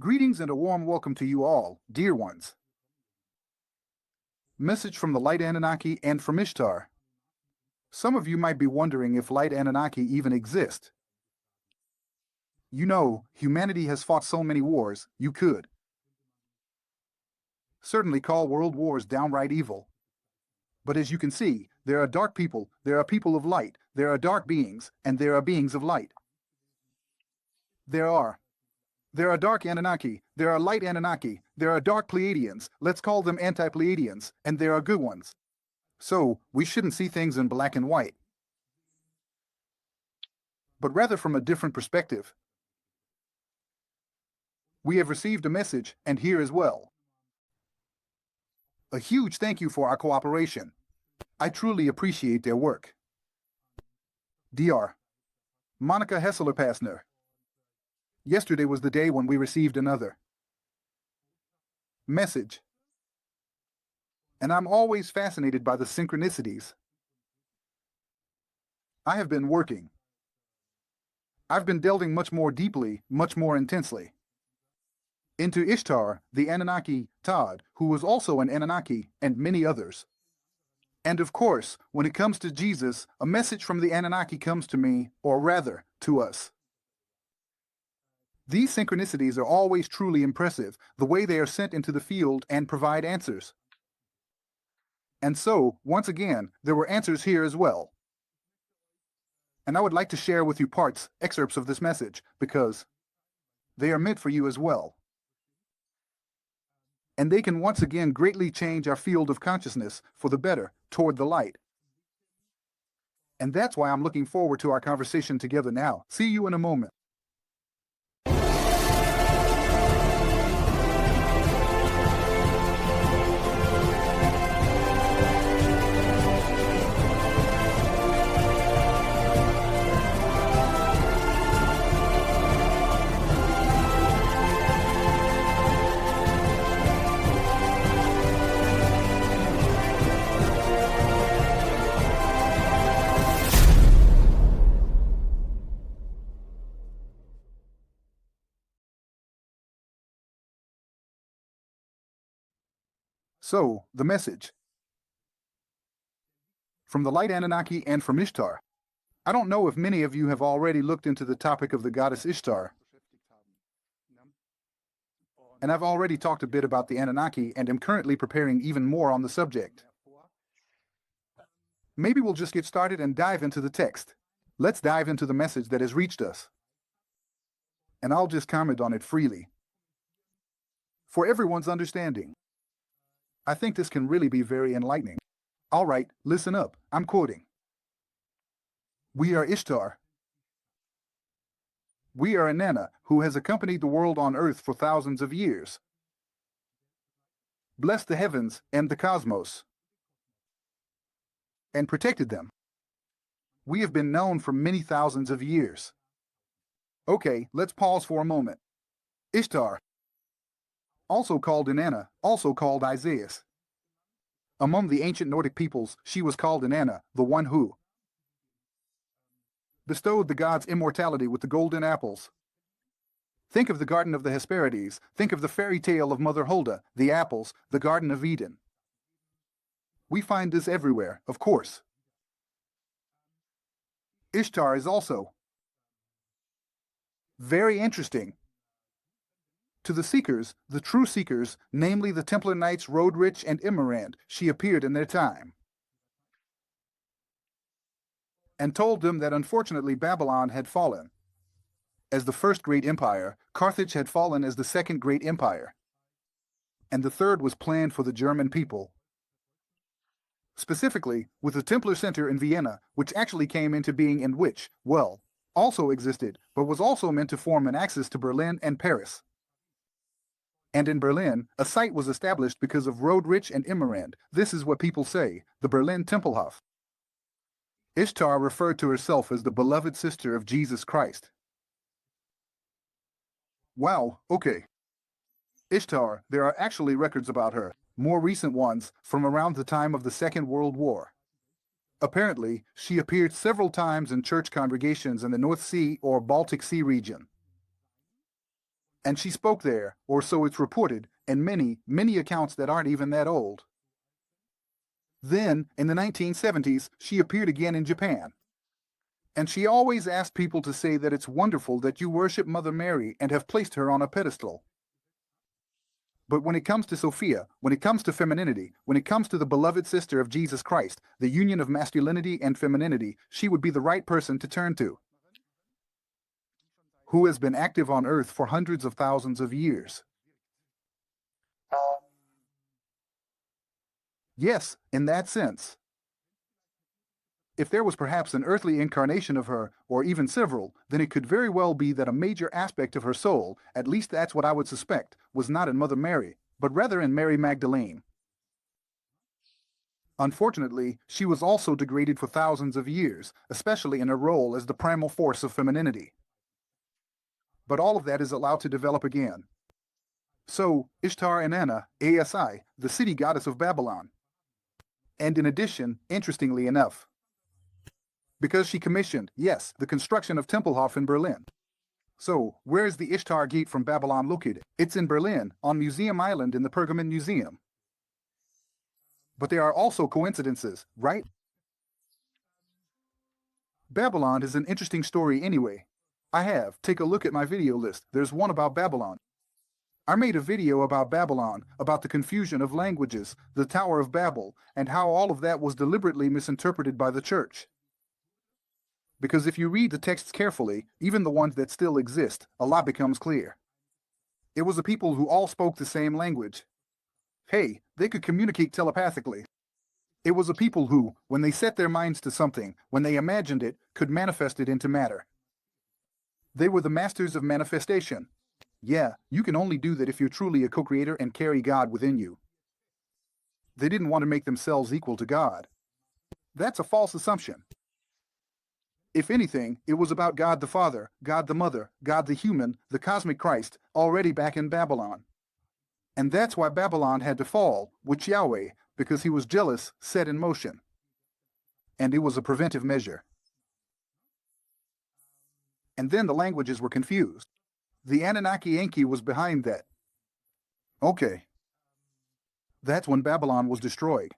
Greetings and a warm welcome to you all, dear ones. Message from the Light Anunnaki and from Ishtar. Some of you might be wondering if Light Anunnaki even exist. You know, humanity has fought so many wars, you could certainly call world wars downright evil. But as you can see, there are dark people, there are people of light, there are dark beings, and there are beings of light. There are dark Anunnaki, there are light Anunnaki, there are dark Pleiadians, let's call them anti-Pleiadians, and there are good ones. So, we shouldn't see things in black and white, but rather from a different perspective. We have received a message, and here as well. A huge thank you for our cooperation. I truly appreciate their work. Dr. Monica Hessler-Passner. Yesterday was the day when we received another message. And I'm always fascinated by the synchronicities. I have been working. I've been delving much more deeply, much more intensely, into Ishtar, the Anunnaki Todd, who was also an Anunnaki, and many others. And of course, when it comes to Jesus, a message from the Anunnaki comes to me, or rather, to us. These synchronicities are always truly impressive, the way they are sent into the field and provide answers. And so, once again, there were answers here as well. And I would like to share with you excerpts of this message, because they are meant for you as well. And they can once again greatly change our field of consciousness for the better, toward the light. And that's why I'm looking forward to our conversation together now. See you in a moment. So, the message from the Light Anunnaki and from Ishtar. I don't know if many of you have already looked into the topic of the goddess Ishtar. And I've already talked a bit about the Anunnaki and am currently preparing even more on the subject. Maybe we'll just get started and dive into the text. Let's dive into the message that has reached us. And I'll just comment on it freely, for everyone's understanding. I think this can really be very enlightening. All right, listen up. I'm quoting. We are Ishtar. We are a Nana who has accompanied the world on earth for thousands of years. Blessed the heavens and the cosmos, and protected them. We have been known for many thousands of years. Okay, let's pause for a moment. Ishtar, also called Inanna, also called Isaias. Among the ancient Nordic peoples, she was called Inanna, the one who bestowed the gods immortality with the golden apples. Think of the Garden of the Hesperides, think of the fairy tale of Mother Hulda, the apples, the Garden of Eden. We find this everywhere, of course. Ishtar is also very interesting. To the seekers, the true seekers, namely the Templar Knights Rodrich and Immerand, she appeared in their time, and told them that unfortunately Babylon had fallen as the first great empire, Carthage had fallen as the second great empire, and the third was planned for the German people. Specifically, with the Templar Center in Vienna, which actually came into being and which, well, also existed, but was also meant to form an axis to Berlin and Paris. And in Berlin, a site was established because of Rodrich and Immerand. This is what people say, the Berlin Tempelhof. Ishtar referred to herself as the beloved sister of Jesus Christ. Wow, okay. Ishtar, there are actually records about her, more recent ones, from around the time of the Second World War. Apparently, she appeared several times in church congregations in the North Sea or Baltic Sea region. And she spoke there, or so it's reported, in many, many accounts that aren't even that old. Then, in the 1970s, she appeared again in Japan. And she always asked people to say that it's wonderful that you worship Mother Mary and have placed her on a pedestal. But when it comes to Sophia, when it comes to femininity, when it comes to the beloved sister of Jesus Christ, the union of masculinity and femininity, she would be the right person to turn to, who has been active on Earth for hundreds of thousands of years. Yes, in that sense. If there was perhaps an earthly incarnation of her, or even several, then it could very well be that a major aspect of her soul, at least that's what I would suspect, was not in Mother Mary, but rather in Mary Magdalene. Unfortunately, she was also degraded for thousands of years, especially in her role as the primal force of femininity. But all of that is allowed to develop again. So, Ishtar Inanna, ASI, the city goddess of Babylon. And in addition, interestingly enough, because she commissioned, yes, the construction of Tempelhof in Berlin. So, where is the Ishtar Gate from Babylon located? It's in Berlin, on Museum Island in the Pergamon Museum. But there are also coincidences, right? Babylon is an interesting story anyway. Take a look at my video list, there's one about Babylon. I made a video about Babylon, about the confusion of languages, the Tower of Babel, and how all of that was deliberately misinterpreted by the church. Because if you read the texts carefully, even the ones that still exist, a lot becomes clear. It was a people who all spoke the same language. Hey, they could communicate telepathically. It was a people who, when they set their minds to something, when they imagined it, could manifest it into matter. They were the masters of manifestation. Yeah, you can only do that if you're truly a co-creator and carry God within you. They didn't want to make themselves equal to God. That's a false assumption. If anything, it was about God the Father, God the Mother, God the human, the cosmic Christ, already back in Babylon. And that's why Babylon had to fall, with Yahweh, because he was jealous, set in motion. And it was a preventive measure. And then the languages were confused. The Anunnaki Enki was behind that. Okay. That's when Babylon was destroyed.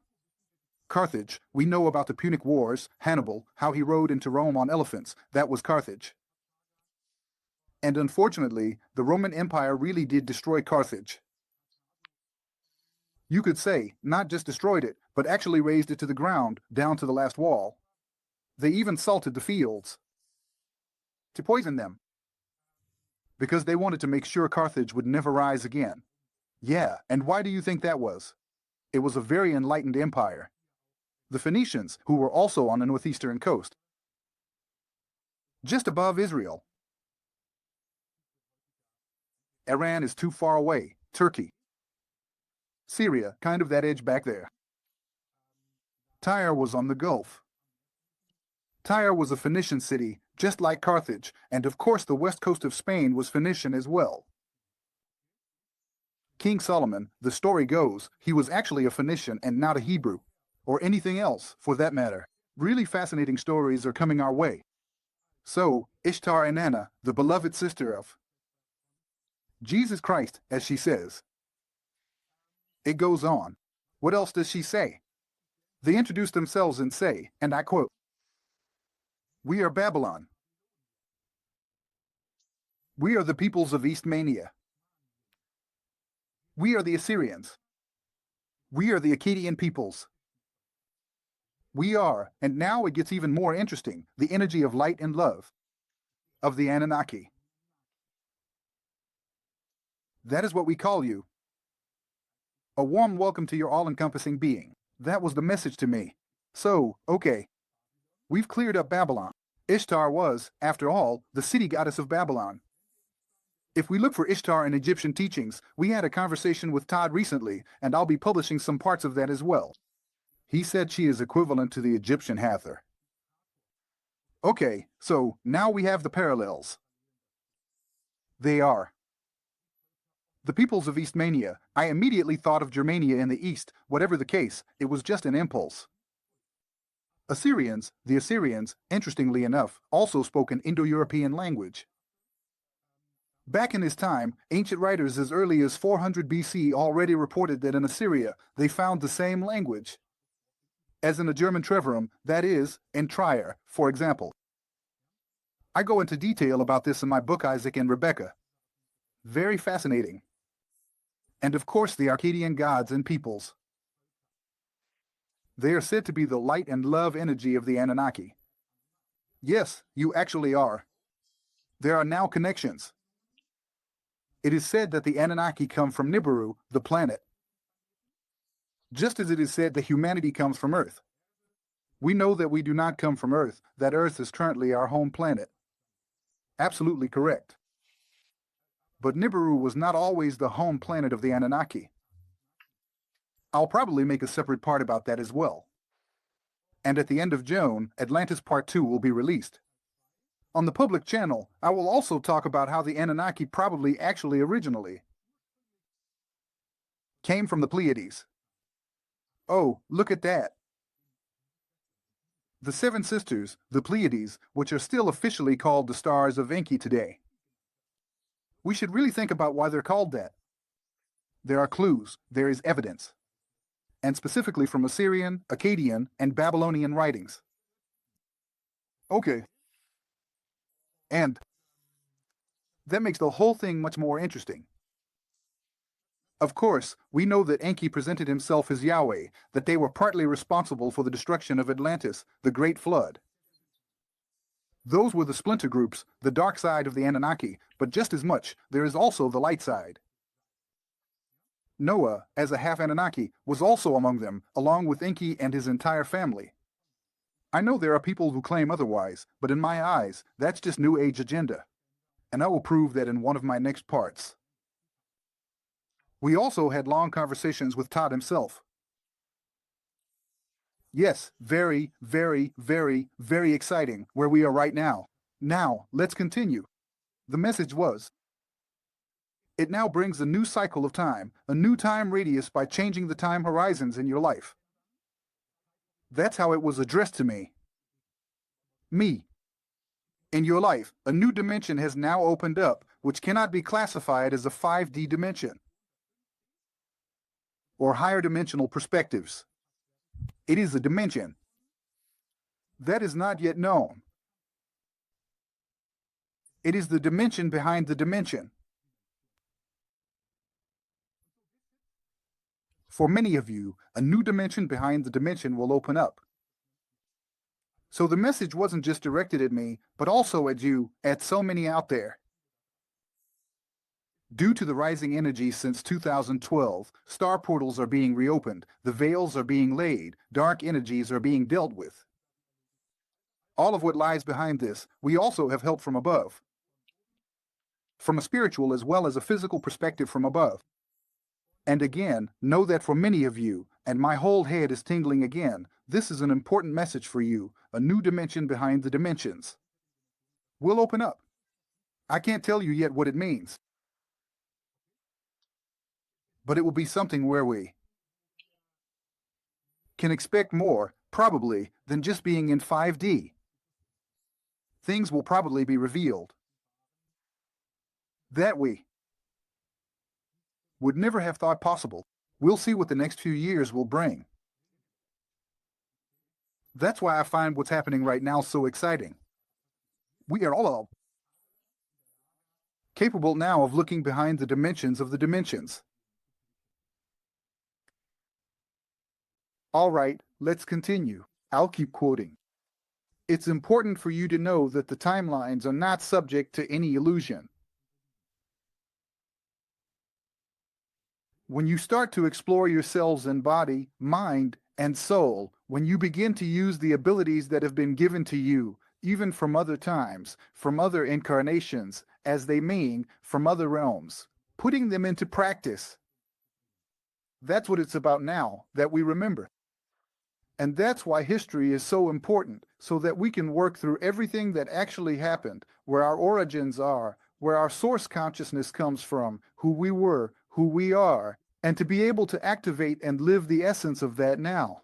Carthage, we know about the Punic Wars, Hannibal, how he rode into Rome on elephants, that was Carthage. And unfortunately, the Roman Empire really did destroy Carthage. You could say, not just destroyed it, but actually razed it to the ground, down to the last wall. They even salted the fields to poison them, because they wanted to make sure Carthage would never rise again. Yeah, and why do you think that was? It was a very enlightened empire. The Phoenicians, who were also on the northeastern coast, just above Israel. Iran is too far away. Turkey. Syria, kind of that edge back there. Tyre was on the Gulf. Tyre was a Phoenician city, just like Carthage, and of course the west coast of Spain was Phoenician as well. King Solomon, the story goes, he was actually a Phoenician and not a Hebrew, or anything else, for that matter. Really fascinating stories are coming our way. So, Ishtar Inanna, the beloved sister of Jesus Christ, as she says. It goes on. What else does she say? They introduce themselves and say, and I quote, "We are Babylon. We are the peoples of East Mania. We are the Assyrians. We are the Akkadian peoples. We are, and now it gets even more interesting, the energy of light and love, of the Anunnaki. That is what we call you. A warm welcome to your all-encompassing being." That was the message to me. So, okay. We've cleared up Babylon. Ishtar was, after all, the city goddess of Babylon. If we look for Ishtar in Egyptian teachings, we had a conversation with Todd recently, and I'll be publishing some parts of that as well. He said she is equivalent to the Egyptian Hathor. Okay, so now we have the parallels. They are. The peoples of East Mania, I immediately thought of Germania in the East. Whatever the case, it was just an impulse. Assyrians, the Assyrians, interestingly enough, also spoke an Indo-European language. Back in his time, ancient writers as early as 400 BC already reported that in Assyria they found the same language as in the German Treverum, that is, in Trier, for example. I go into detail about this in my book Isaac and Rebecca. Very fascinating. And of course the Akkadian gods and peoples. They are said to be the light and love energy of the Anunnaki. Yes, you actually are. There are now connections. It is said that the Anunnaki come from Nibiru, the planet. Just as it is said that humanity comes from Earth. We know that we do not come from Earth, that Earth is currently our home planet. Absolutely correct. But Nibiru was not always the home planet of the Anunnaki. I'll probably make a separate part about that as well. And at the end of June, Atlantis Part 2 will be released. On the public channel, I will also talk about how the Anunnaki probably actually originally came from the Pleiades. Oh, look at that. The Seven Sisters, the Pleiades, which are still officially called the stars of Enki today. We should really think about why they're called that. There are clues, there is evidence, and specifically from Assyrian, Akkadian, and Babylonian writings. Okay. And that makes the whole thing much more interesting. Of course, we know that Enki presented himself as Yahweh, that they were partly responsible for the destruction of Atlantis, the Great Flood. Those were the splinter groups, the dark side of the Anunnaki, but just as much, there is also the light side. Noah, as a half Anunnaki, was also among them, along with Enki and his entire family. I know there are people who claim otherwise, but in my eyes, that's just New Age agenda. And I will prove that in one of my next parts. We also had long conversations with Todd himself. Yes, very, very, very, very exciting where we are right now. Now, let's continue. The message was, it now brings a new cycle of time, a new time radius by changing the time horizons in your life. That's how it was addressed to me. Me. In your life, a new dimension has now opened up, which cannot be classified as a 5D dimension or higher dimensional perspectives. It is a dimension that is not yet known. It is the dimension behind the dimension. For many of you, a new dimension behind the dimension will open up. So the message wasn't just directed at me, but also at you, at so many out there. Due to the rising energy since 2012, star portals are being reopened, the veils are being laid, dark energies are being dealt with. All of what lies behind this, we also have help from above. From a spiritual as well as a physical perspective from above. And again, know that for many of you, and my whole head is tingling again, this is an important message for you, a new dimension behind the dimensions. We'll open up. I can't tell you yet what it means. But it will be something where we can expect more, probably, than just being in 5D. Things will probably be revealed that we would never have thought possible. We'll see what the next few years will bring. That's why I find what's happening right now so exciting. We are all capable now of looking behind the dimensions of the dimensions. All right, let's continue. I'll keep quoting. It's important for you to know that the timelines are not subject to any illusion. When you start to explore yourselves in body, mind, and soul, when you begin to use the abilities that have been given to you, even from other times, from other incarnations, as they mean, from other realms, putting them into practice. That's what it's about now, that we remember. And that's why history is so important, so that we can work through everything that actually happened, where our origins are, where our source consciousness comes from, who we were, who we are, and to be able to activate and live the essence of that now.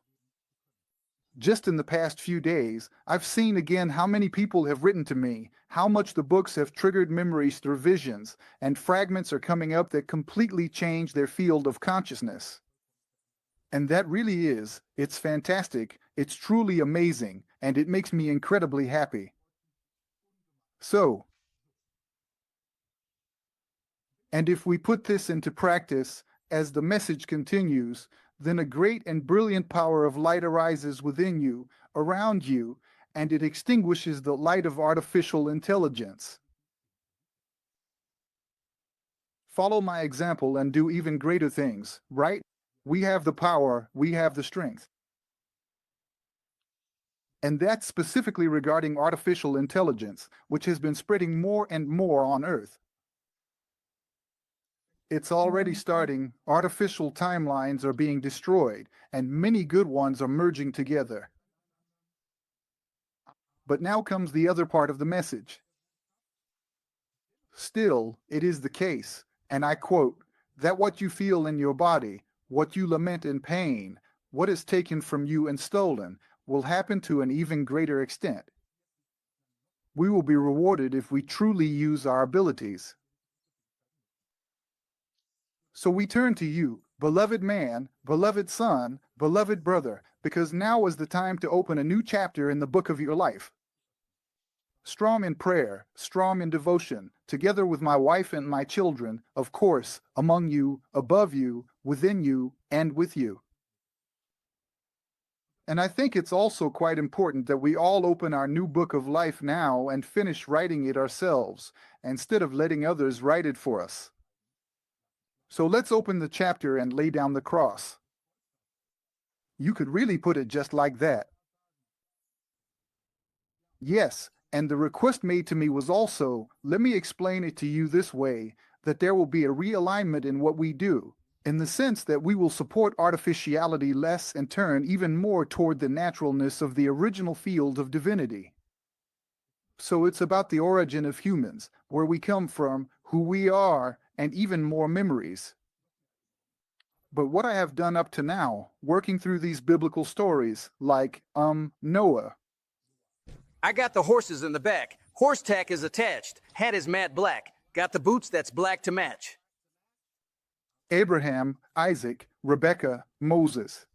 Just in the past few days, I've seen again how many people have written to me, how much the books have triggered memories through visions, and fragments are coming up that completely change their field of consciousness. And that really is, it's fantastic, it's truly amazing, and it makes me incredibly happy. So, and if we put this into practice, as the message continues, then a great and brilliant power of light arises within you, around you, and it extinguishes the light of artificial intelligence. Follow my example and do even greater things, right? We have the power, we have the strength. And that's specifically regarding artificial intelligence, which has been spreading more and more on Earth. It's already starting, artificial timelines are being destroyed, and many good ones are merging together. But now comes the other part of the message. Still, it is the case, and I quote, that what you feel in your body, what you lament in pain, what is taken from you and stolen, will happen to an even greater extent. We will be rewarded if we truly use our abilities. So we turn to you, beloved man, beloved son, beloved brother, because now is the time to open a new chapter in the book of your life. Strong in prayer, strong in devotion, together with my wife and my children, of course, among you, above you, within you, and with you. And I think it's also quite important that we all open our new book of life now and finish writing it ourselves, instead of letting others write it for us. So let's open the chapter and lay down the cross. You could really put it just like that. Yes, and the request made to me was also, let me explain it to you this way, that there will be a realignment in what we do, in the sense that we will support artificiality less and turn even more toward the naturalness of the original field of divinity. So it's about the origin of humans, where we come from, who we are, and even more memories. But what I have done up to now, working through these biblical stories, like, Noah. I got the horses in the back. Horse tack is attached. Hat is matte black. Got the boots that's black to match. Abraham, Isaac, Rebecca, Moses.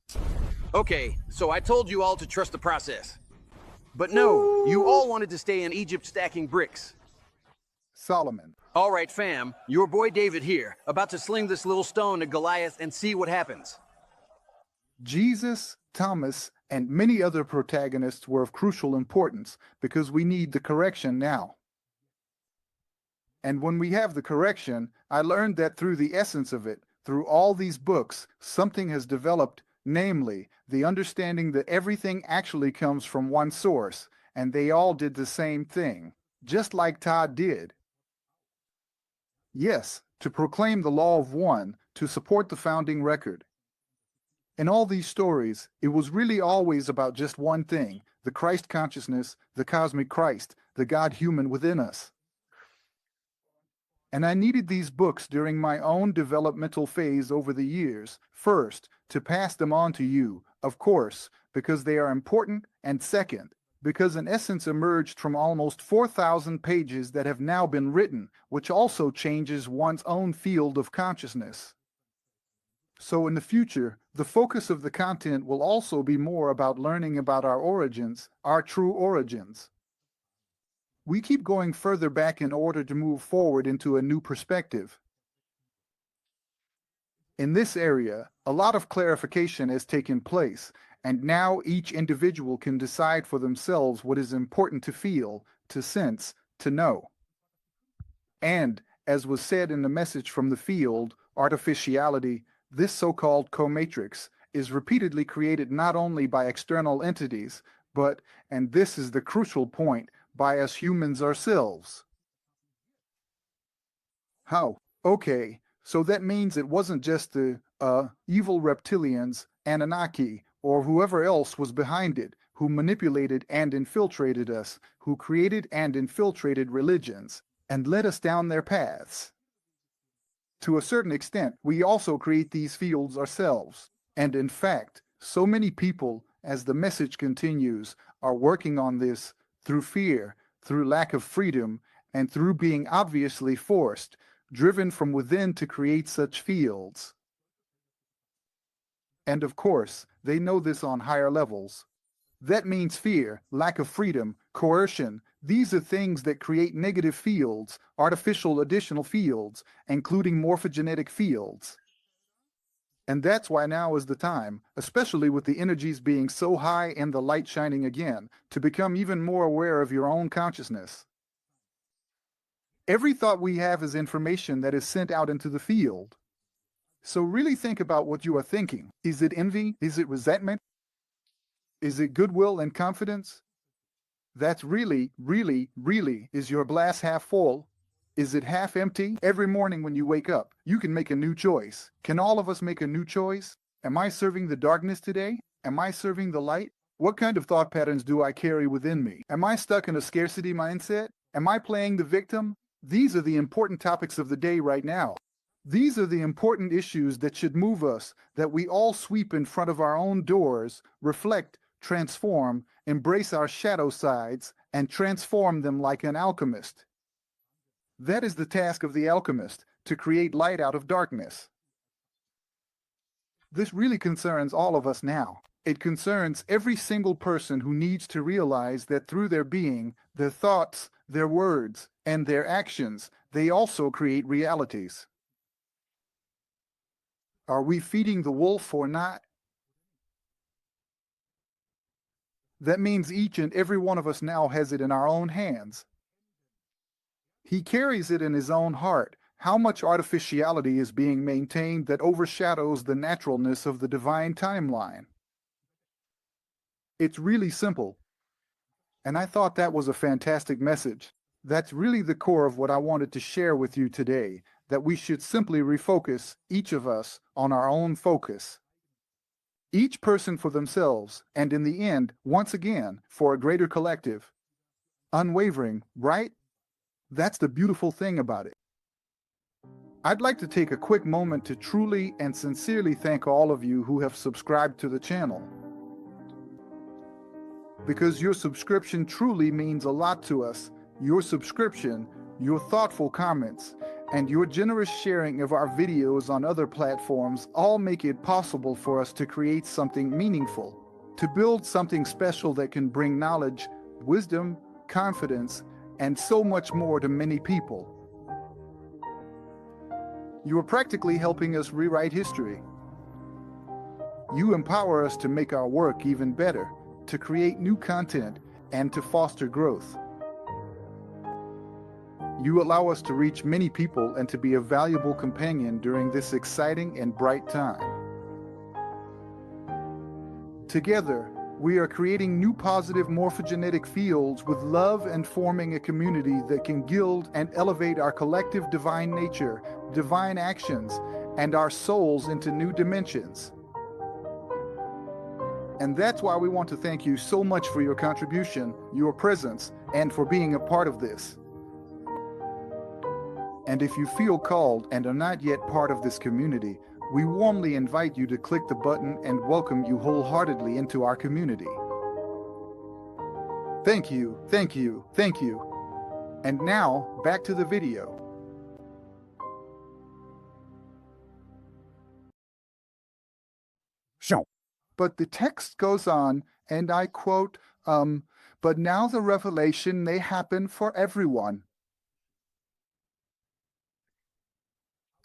Okay, so I told you all to trust the process. But no, you all wanted to stay in Egypt stacking bricks. Solomon. All right, fam, your boy David here, about to sling this little stone at Goliath and see what happens. Jesus, Thomas, and many other protagonists were of crucial importance because we need the correction now. And when we have the correction, I learned that through the essence of it, through all these books, something has developed, namely, the understanding that everything actually comes from one source, and they all did the same thing, just like Todd did. Yes, to proclaim the law of one, to support the founding record. In all these stories, it was really always about just one thing, the Christ consciousness, the cosmic Christ, the God-human within us. And I needed these books during my own developmental phase over the years, first, to pass them on to you, of course, because they are important, and second, because an essence emerged from almost 4,000 pages that have now been written, which also changes one's own field of consciousness. So in the future, the focus of the content will also be more about learning about our origins, our true origins. We keep going further back in order to move forward into a new perspective. In this area, a lot of clarification has taken place, and now each individual can decide for themselves what is important to feel, to sense, to know. And, as was said in the message from the field, artificiality, this so-called co-matrix, is repeatedly created not only by external entities, but, and this is the crucial point, by us humans ourselves. How? Okay, so that means it wasn't just the, evil reptilians, Anunnaki, or whoever else was behind it, who manipulated and infiltrated us, who created and infiltrated religions, and led us down their paths. To a certain extent, we also create these fields ourselves, and in fact, so many people, as the message continues, are working on this through fear, through lack of freedom, and through being obviously forced, driven from within to create such fields. And of course, they know this on higher levels. That means fear, lack of freedom, coercion. These are things that create negative fields, artificial additional fields, including morphogenetic fields. And that's why now is the time, especially with the energies being so high and the light shining again, to become even more aware of your own consciousness. Every thought we have is information that is sent out into the field. So really think about what you are thinking. Is it envy? Is it resentment? Is it goodwill and confidence? That's really, is your glass half full? Is it half empty? Every morning when you wake up, you can make a new choice. Can all of us make a new choice? Am I serving the darkness today? Am I serving the light? What kind of thought patterns do I carry within me? Am I stuck in a scarcity mindset? Am I playing the victim? These are the important topics of the day right now. These are the important issues that should move us, that we all sweep in front of our own doors, reflect, transform, embrace our shadow sides, and transform them like an alchemist. That is the task of the alchemist, to create light out of darkness. This really concerns all of us now. It concerns every single person who needs to realize that through their being, their thoughts, their words, and their actions, they also create realities. Are we feeding the wolf or not? That means each and every one of us now has it in our own hands. He carries it in his own heart. How much artificiality is being maintained that overshadows the naturalness of the divine timeline? It's really simple. And I thought that was a fantastic message. That's really the core of what I wanted to share with you today, that we should simply refocus, each of us, on our own focus. Each person for themselves, and in the end, once again, for a greater collective. Unwavering, right? That's the beautiful thing about it. I'd like to take a quick moment to truly and sincerely thank all of you who have subscribed to the channel. Because your subscription truly means a lot to us. Your subscription, your thoughtful comments, and your generous sharing of our videos on other platforms all make it possible for us to create something meaningful, to build something special that can bring knowledge, wisdom, confidence, and so much more to many people. You are practically helping us rewrite history. You empower us to make our work even better, to create new content, and to foster growth. You allow us to reach many people and to be a valuable companion during this exciting and bright time. Together, we are creating new positive morphogenetic fields with love and forming a community that can gild and elevate our collective divine nature, divine actions, and our souls into new dimensions. And that's why we want to thank you so much for your contribution, your presence, and for being a part of this. And if you feel called and are not yet part of this community, we warmly invite you to click the button and welcome you wholeheartedly into our community. Thank you, thank you, thank you. And now, back to the video. But the text goes on, and I quote, but now the revelation may happen for everyone.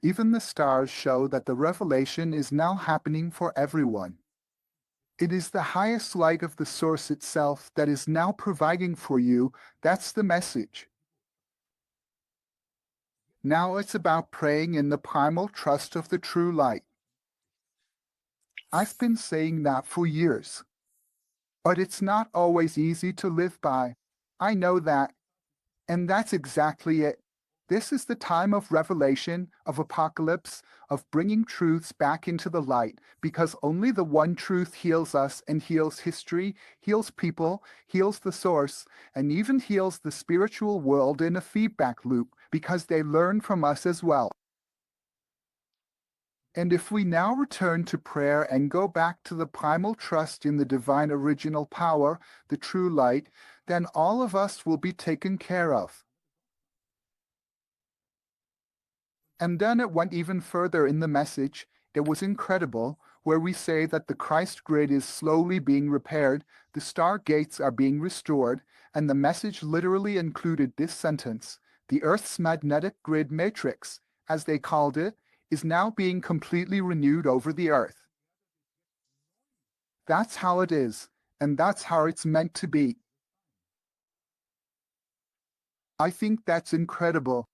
Even the stars show that the revelation is now happening for everyone. It is the highest light of the source itself that is now providing for you. That's the message. Now it's about praying in the primal trust of the true light. I've been saying that for years. But it's not always easy to live by. I know that. And that's exactly it. This is the time of revelation, of apocalypse, of bringing truths back into the light, because only the one truth heals us and heals history, heals people, heals the source, and even heals the spiritual world in a feedback loop, because they learn from us as well. And if we now return to prayer and go back to the primal trust in the divine original power, the true light, then all of us will be taken care of. And then it went even further in the message. It was incredible, where we say that the Christ grid is slowly being repaired, the star gates are being restored, and the message literally included this sentence: the Earth's magnetic grid matrix, as they called it, is now being completely renewed over the Earth. That's how it is, and that's how it's meant to be. I think that's incredible.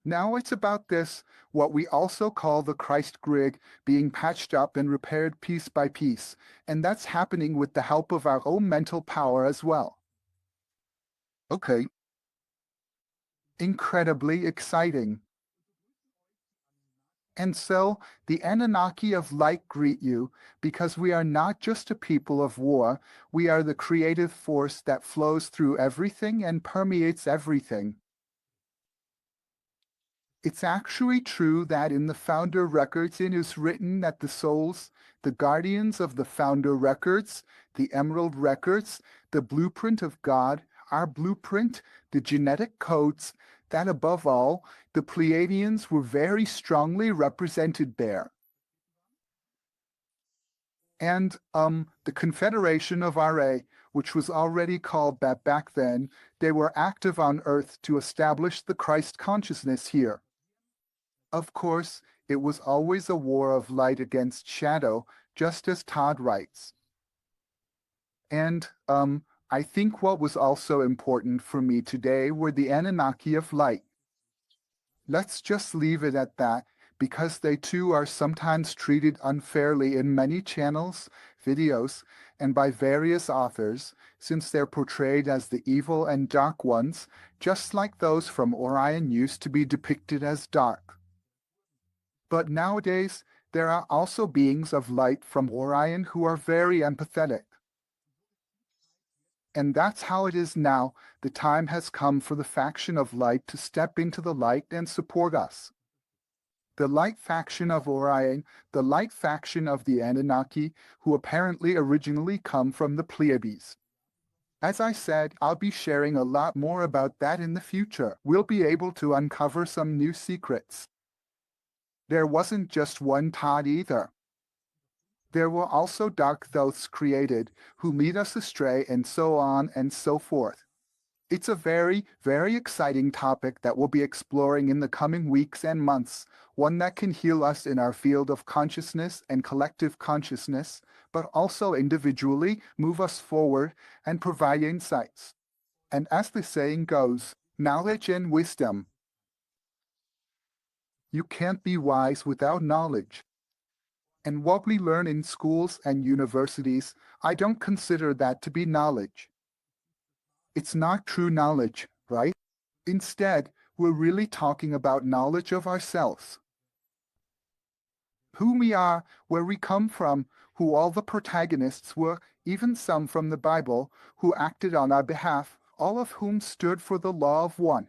Now it's about this, what we also call the Christ grid, being patched up and repaired piece by piece, and that's happening with the help of our own mental power as well. Okay. Incredibly exciting. And so, the Anunnaki of light greet you, because we are not just a people of war, we are the creative force that flows through everything and permeates everything. It's actually true that in the Founder Records it is written that the souls, the guardians of the Founder Records, the Emerald Records, the blueprint of God, our blueprint, the genetic codes, that above all, the Pleiadians were very strongly represented there. And the Confederation of RA, which was already called that back then, they were active on Earth to establish the Christ consciousness here. Of course, it was always a war of light against shadow, just as Todd writes. And, I think what was also important for me today were the Anunnaki of light. Let's just leave it at that, because they too are sometimes treated unfairly in many channels, videos, and by various authors, since they're portrayed as the evil and dark ones, just like those from Orion used to be depicted as dark. But nowadays, there are also beings of light from Orion who are very empathetic. And that's how it is now. The time has come for the faction of light to step into the light and support us. The light faction of Orion, the light faction of the Anunnaki, who apparently originally come from the Pleiades. As I said, I'll be sharing a lot more about that in the future. We'll be able to uncover some new secrets. There wasn't just one Todd either. There were also dark thoths created, who lead us astray and so on and so forth. It's a very, very exciting topic that we'll be exploring in the coming weeks and months, one that can heal us in our field of consciousness and collective consciousness, but also individually move us forward and provide insights. And as the saying goes, knowledge and wisdom. You can't be wise without knowledge. And what we learn in schools and universities, I don't consider that to be knowledge. It's not true knowledge, right? Instead, we're really talking about knowledge of ourselves. Who we are, where we come from, who all the protagonists were, even some from the Bible, who acted on our behalf, all of whom stood for the law of one.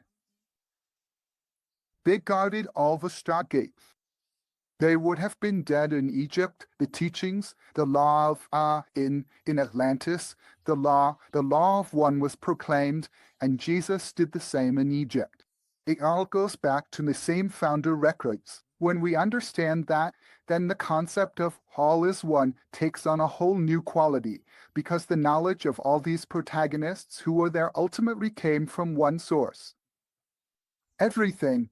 They guarded all the stargates. They would have been dead in Egypt, the teachings, the law of in Atlantis, the law of one was proclaimed, and Jesus did the same in Egypt. It all goes back to the same founder records. When we understand that, then the concept of all is one takes on a whole new quality, because the knowledge of all these protagonists who were there ultimately came from one source. Everything.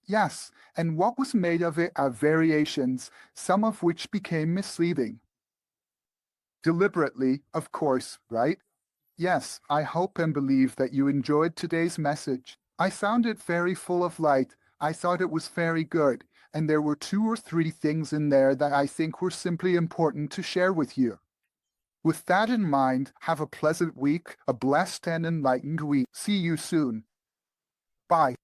Yes, and what was made of it are variations, some of which became misleading. Deliberately, of course, right? Yes, I hope and believe that you enjoyed today's message. I found it very full of light. I thought it was very good, and there were 2 or 3 things in there that I think were simply important to share with you. With that in mind, have a pleasant week, a blessed and enlightened week. See you soon. Bye.